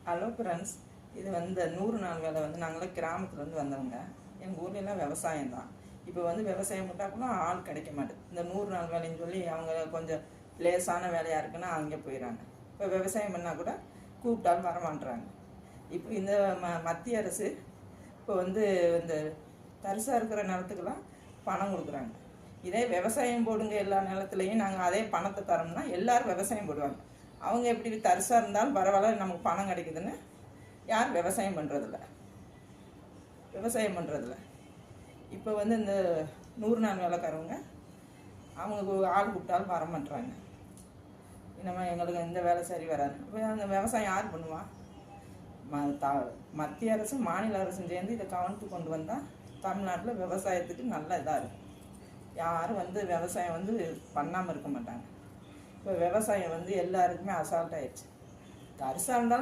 Hello friends, இது வந்து 100 நாள் வேலை வந்து நாங்களாம் கிராமத்துலேருந்து வந்தவங்க. எங்கள் ஊர்லெலாம் விவசாயம் தான். இப்போ வந்து விவசாயம் பண்ணால் கூட ஆள் கிடைக்க மாட்டேது. இந்த 100 நாள் வேலைன்னு சொல்லி அவங்க கொஞ்சம் லேசான வேலையாக இருக்குன்னா அங்கே போயிடறாங்க. இப்போ விவசாயம் பண்ணால் கூட கூப்பிட்டாலும் வரமாட்டுறாங்க. இப்போ இந்த மத்திய அரசு இப்போ வந்து இந்த தரிசாக இருக்கிற நிலத்துக்கெல்லாம் பணம் கொடுக்குறாங்க. இதே விவசாயம் போடுங்க எல்லா நிலத்துலையும் நாங்கள் அதே பணத்தை தரோம்னா எல்லோரும் விவசாயம் போடுவாங்க. அவங்க எப்படி தரிசாக இருந்தாலும் பரவாயில்ல, நமக்கு பணம் கிடைக்குதுன்னு யார் விவசாயம் பண்ணுறதில்ல. இப்போ வந்து இந்த 100 நாள் வேலைக்காரவங்க அவங்க ஆள் கூப்பிட்டாலும் வர மாட்டுறாங்க. நம்ம எங்களுக்கு இந்த வேலை சரி வராது. இப்போ அந்த விவசாயம் யார் பண்ணுவா? மத்திய அரசும் மாநில அரசும் சேர்ந்து இதை கவனத்துக்கு கொண்டு வந்தால் தமிழ்நாட்டில் விவசாயத்துக்கு நல்ல இதாக இருக்கும். யாரும் வந்து விவசாயம் வந்து பண்ணாமல் இருக்க மாட்டாங்க. இப்போ விவசாயம் வந்து எல்லாருக்குமே அசால்ட் ஆயிடுச்சு. தரிசாக இருந்தாலும்